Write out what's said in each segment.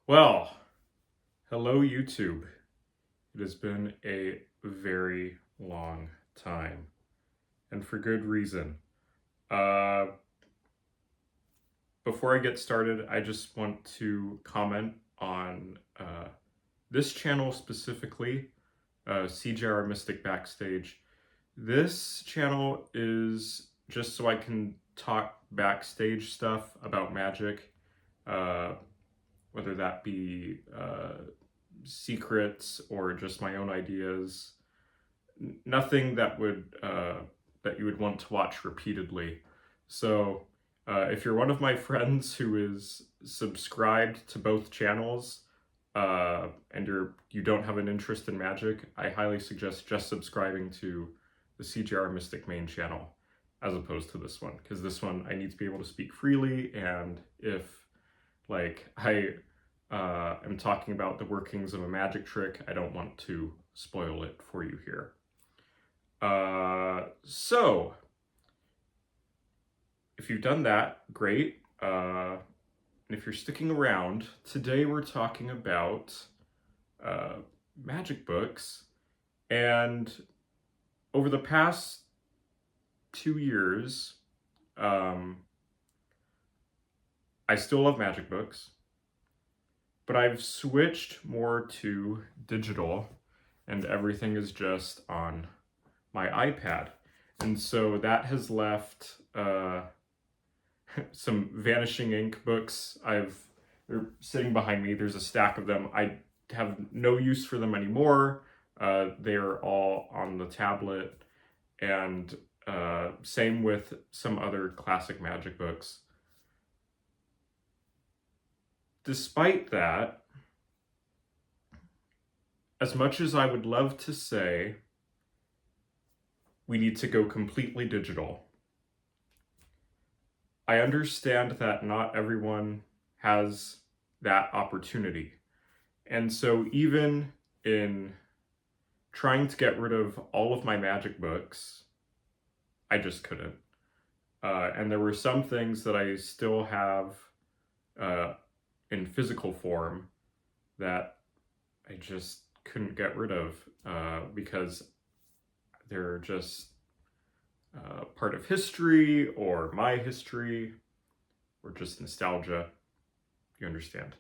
Well, hello YouTube. It has been a very long time, and for good reason. Uh, Before I get started, I just want to comment on this channel specifically, CJR Mystic Backstage. This channel is just so I can talk backstage stuff about Magic, uh, whether that be secrets or just my own ideas. Nothing that would that you would want to watch repeatedly. So if you're one of my friends who is subscribed to both channels and you don't have an interest in Magic, I highly suggest just subscribing to the CGR Mystic main channel as opposed to this one, because this one I need to be able to speak freely, and if I am talking about the workings of a magic trick, I don't want to spoil it for you here. So, if you've done that, great. And if you're sticking around, today we're talking about magic books. And over the past 2 years, I still love magic books, but I've switched more to digital, and everything is just on my iPad. And so that has left some Vanishing Ink books. They're sitting behind me. There's a stack of them. I have no use for them anymore. They're all on the tablet, and same with some other classic Magic books. Despite that, as much as I would love to say we need to go completely digital, I understand that not everyone has that opportunity. And so even in trying to get rid of all of my Magic books, I just couldn't. And there were some things that I still have in physical form that I just couldn't get rid of because they're just part of history or my history or just nostalgia. You understand.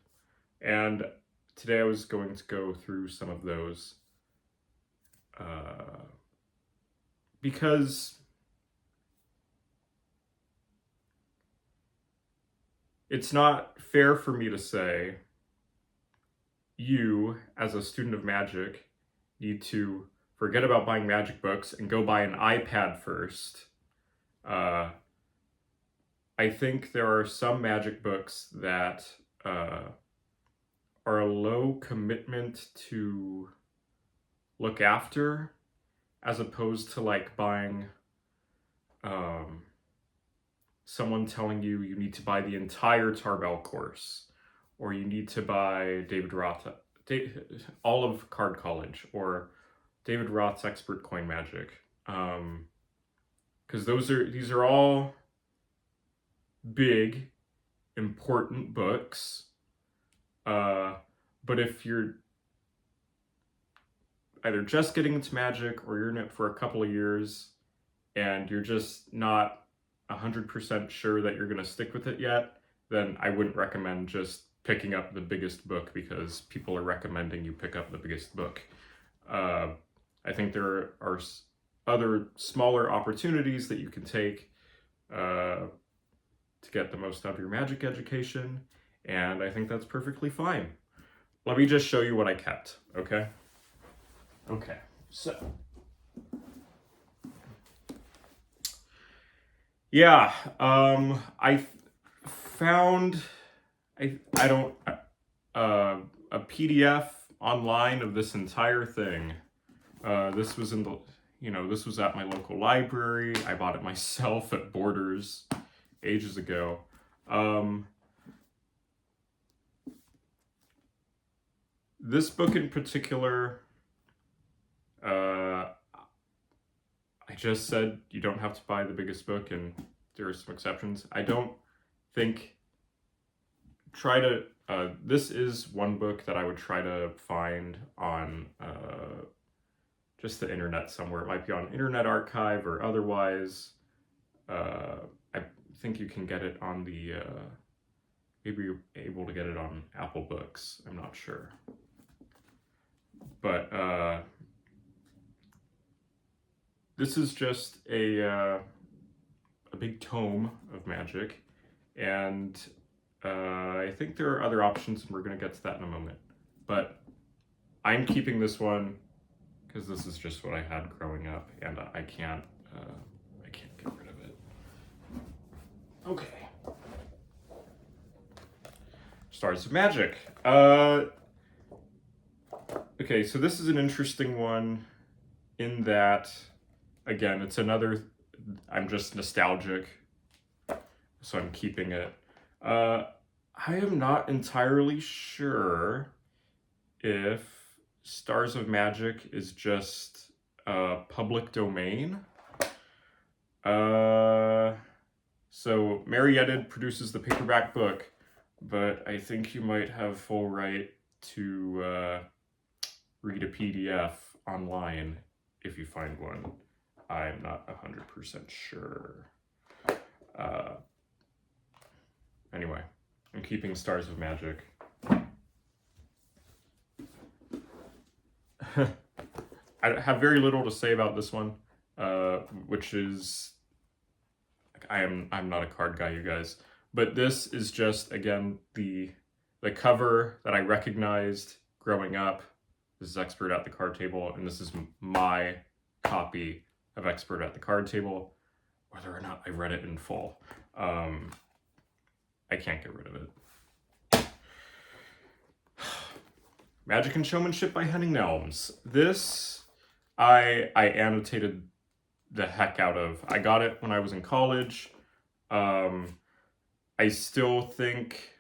And today I was going to go through some of those because it's not fair for me to say you, as a student of Magic, need to forget about buying Magic books and go buy an iPad first. I think there are some Magic books that are a low commitment to look after, as opposed to like buying someone telling you need to buy the entire Tarbell course, or you need to buy David Roth, all of Card College, or David Roth's Expert Coin Magic, because these are all big, important books. But if you're either just getting into Magic or you're in it for a couple of years and you're just not 100% sure that you're going to stick with it yet, then I wouldn't recommend just picking up the biggest book because people are recommending you pick up the biggest book. I think there are other smaller opportunities that you can take to get the most out of your Magic education, and I think that's perfectly fine. Let me just show you what I kept, okay? Okay, so yeah, I found I don't a PDF online of this entire thing. This was in the this was at my local library. I bought it myself at Borders ages ago. This book in particular, I just said you don't have to buy the biggest book, and there are some exceptions. I don't think try to This is one book that I would try to find on just the internet somewhere. It might be on Internet Archive or otherwise. I think you can get it on the, maybe you're able to get it on Apple Books. I'm not sure. But this is just a big tome of magic, and I think there are other options, and we're going to get to that in a moment. But I'm keeping this one because this is just what I had growing up, and I can't get rid of it. Okay. Stars of Magic. Okay, so this is an interesting one in that, again, it's another, I'm just nostalgic, so I'm keeping it. I am not entirely sure if Stars of Magic is just public domain. So Mary Edit produces the paperback book, but I think you might have full right to read a PDF online if you find one. I'm not 100% sure. Anyway, I'm keeping Stars of Magic. I have very little to say about this one, which is, I'm not a card guy, you guys, but this is just, again, the cover that I recognized growing up. This is Expert at the Card Table, and this is my copy of Expert at the Card Table, whether or not I read it in full. I can't get rid of it. Magic and Showmanship by Henning Nelms. This, I annotated the heck out of. I got it when I was in college. I still think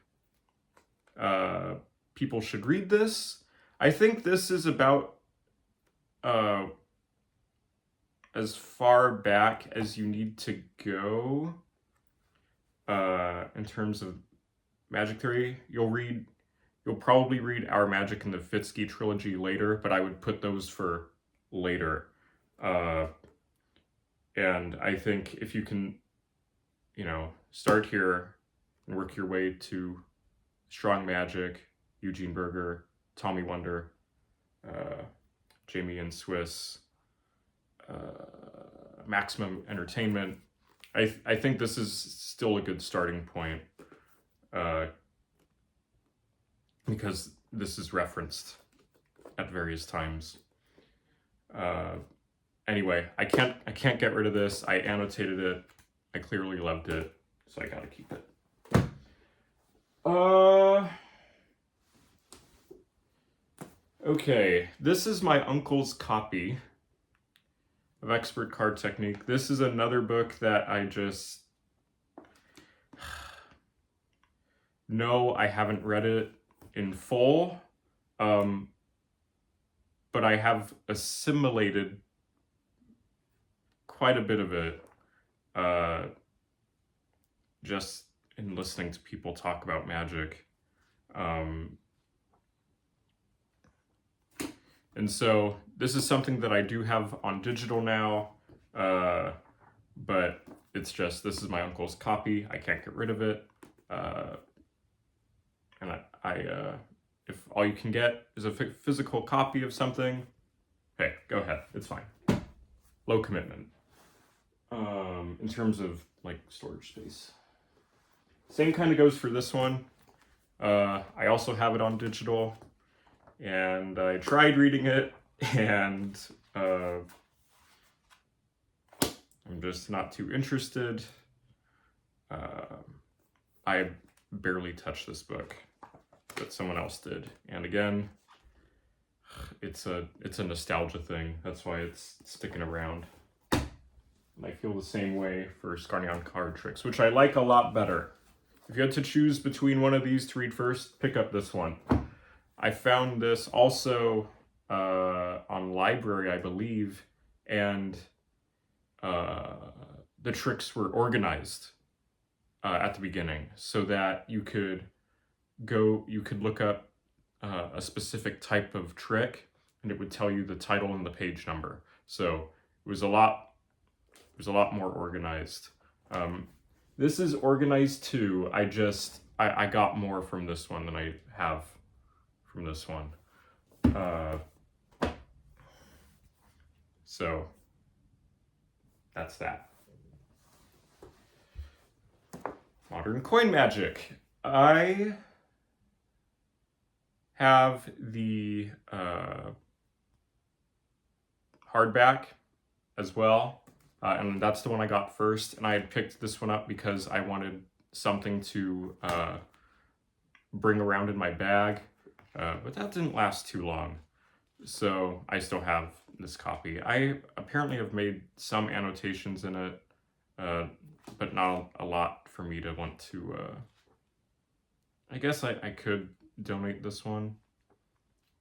people should read this. I think this is about as far back as you need to go in terms of magic theory. You'll probably read Our Magic and the Fitzky trilogy later, but I would put those for later. And I think if you can, start here and work your way to Strong Magic, Eugene Berger, Tommy Wonder, Jamie and Swiss, Maximum Entertainment, I think this is still a good starting point, because this is referenced at various times. Anyway, I can't get rid of this. I annotated it. I clearly loved it, so I gotta keep it. Okay, this is my uncle's copy of Expert Card Technique. This is another book that I just... No, I haven't read it in full, but I have assimilated quite a bit of it just in listening to people talk about magic. And so this is something that I do have on digital now, but it's just, this is my uncle's copy. I can't get rid of it. And I if all you can get is a physical copy of something, hey, go ahead, it's fine. Low commitment. In terms of like storage space. Same kind of goes for this one. I also have it on digital, and I tried reading it, and I'm just not too interested. I barely touched this book, but someone else did. And again, it's a nostalgia thing. That's why it's sticking around. And I feel the same way for Skarnian Card Tricks, which I like a lot better. If you had to choose between one of these to read first, pick up this one. I found this also on library, I believe, and the tricks were organized at the beginning so that you could you could look up a specific type of trick, and it would tell you the title and the page number. So it was a lot more organized. This is organized too. I got more from this one than I have from this one. So that's that. Modern Coin Magic. I have the hardback as well, and that's the one I got first, and I had picked this one up because I wanted something to bring around in my bag, but that didn't last too long, so I still have this copy. I apparently have made some annotations in it, but not a lot for me to want to, I guess I could donate this one,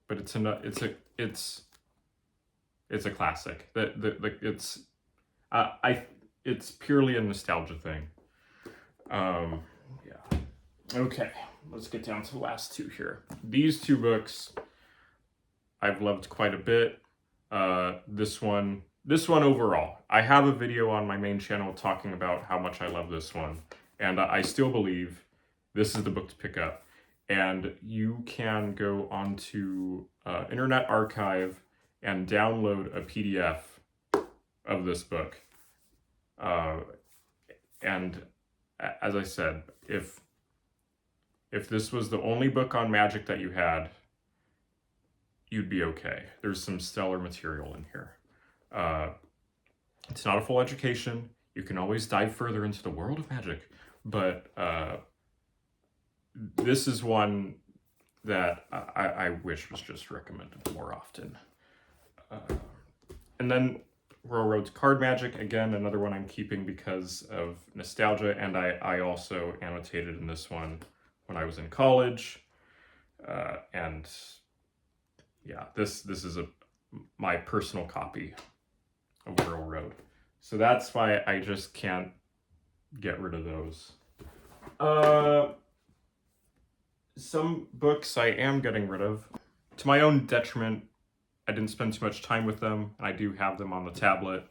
but it's a classic. It's purely a nostalgia thing. Yeah. Okay, let's get down to the last two here. These two books I've loved quite a bit. This one overall. I have a video on my main channel talking about how much I love this one, and I still believe this is the book to pick up. And you can go onto Internet Archive and download a PDF of this book. And as I said, if this was the only book on magic that you had, you'd be okay. There's some stellar material in here. It's not a full education. You can always dive further into the world of magic, but this is one that I wish was just recommended more often. And then Royal Road to Card Magic, again, another one I'm keeping because of nostalgia, and I also annotated in this one when I was in college. And yeah, this is my personal copy of Royal Road. So that's why I just can't get rid of those. Some books I am getting rid of. To my own detriment, I didn't spend too much time with them. I do have them on the tablet.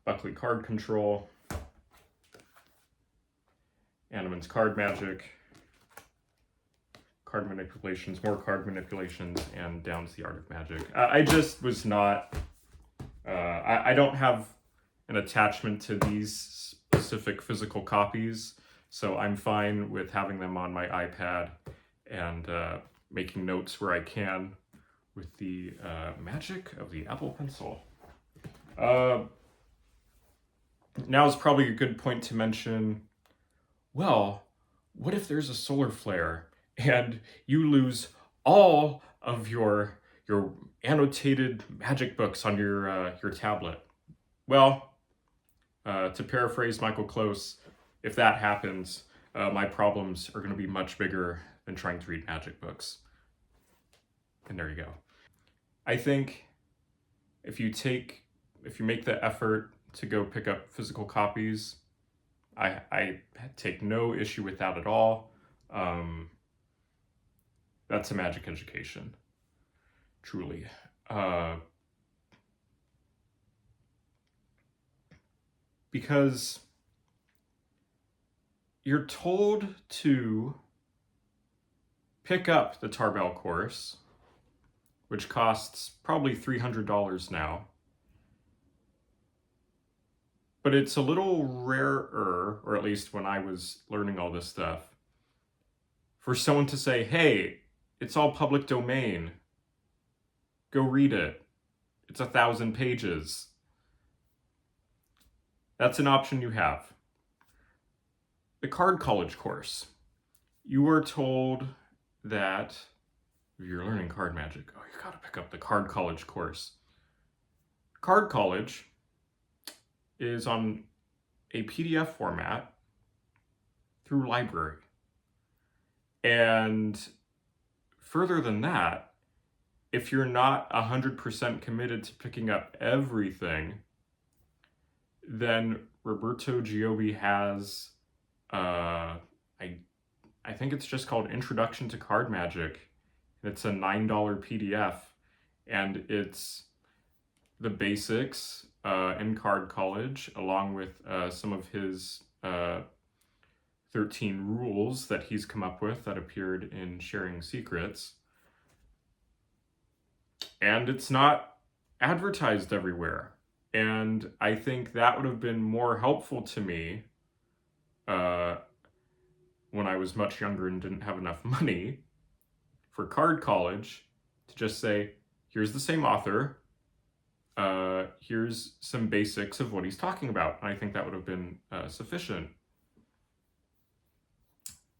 Buckley Card Control, Animan's Card Magic, Card Manipulations, More Card Manipulations, and Down to the Art of Magic. I just was not... I don't have an attachment to these specific physical copies, so I'm fine with having them on my iPad and making notes where I can with the magic of the Apple Pencil. Now is probably a good point to mention, well, what if there's a solar flare and you lose all of your annotated magic books on your tablet? Well, to paraphrase Michael Close, if that happens, my problems are going to be much bigger than trying to read magic books. And there you go. I think if you make the effort to go pick up physical copies, I take no issue with that at all. That's a magic education, truly. Because you're told to pick up the Tarbell course, which costs probably $300 now. But it's a little rarer, or at least when I was learning all this stuff, for someone to say, hey, it's all public domain. Go read it. It's 1,000 pages. That's an option you have. The Card College course. You are told that if you're learning card magic, you gotta pick up the Card College course. Card College is on a PDF format through library. And further than that, if you're not 100% committed to picking up everything, Then Roberto Giobbi has, I think it's just called Introduction to Card Magic. It's a $9 PDF, and it's the basics in Card College, along with some of his 13 rules that he's come up with that appeared in Sharing Secrets. And it's not advertised everywhere. And I think that would have been more helpful to me when I was much younger and didn't have enough money for Card College, to just say, here's the same author, here's some basics of what he's talking about. And I think that would have been sufficient.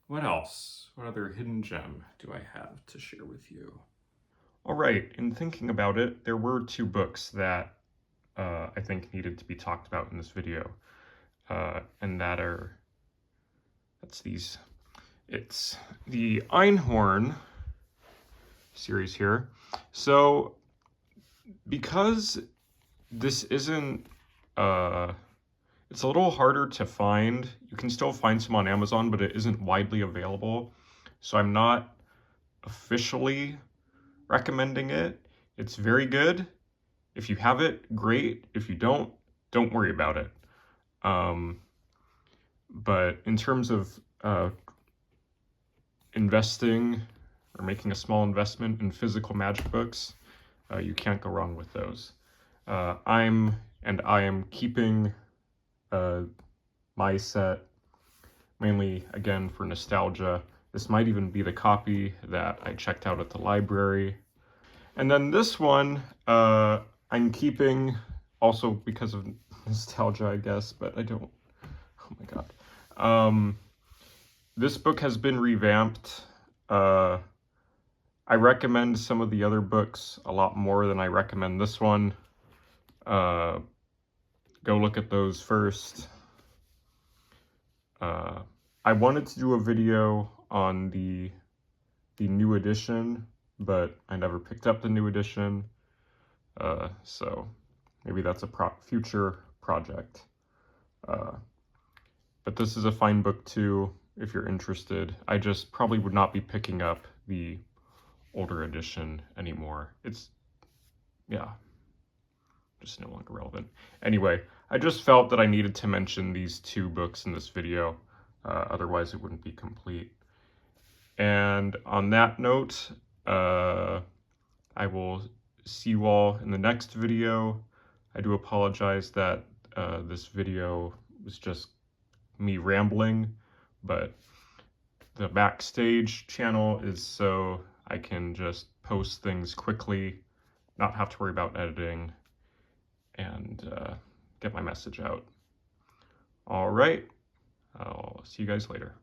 What else? What other hidden gem do I have to share with you? All right, in thinking about it, there were two books that I think needed to be talked about in this video. And it's the Einhorn series here. So, because this isn't, it's a little harder to find. You can still find some on Amazon, but it isn't widely available. So I'm not officially recommending it. It's very good. If you have it, great. If you don't worry about it. But in terms of investing or making a small investment in physical magic books, you can't go wrong with those. I am keeping my set mainly, again, for nostalgia. This might even be the copy that I checked out at the library. And then this one, I'm keeping also because of nostalgia, I guess, but I don't, oh my god. This book has been revamped. I recommend some of the other books a lot more than I recommend this one. Go look at those first. I wanted to do a video on the new edition, but I never picked up the new edition. So maybe that's a future project. But this is a fine book too, if you're interested. I just probably would not be picking up the older edition anymore. It's, yeah, just no longer relevant. Anyway, I just felt that I needed to mention these two books in this video, otherwise it wouldn't be complete. And on that note, I will see you all in the next video. I do apologize that this video was just me rambling, but the Backstage channel is so I can just post things quickly, not have to worry about editing, and get my message out. All right, I'll see you guys later.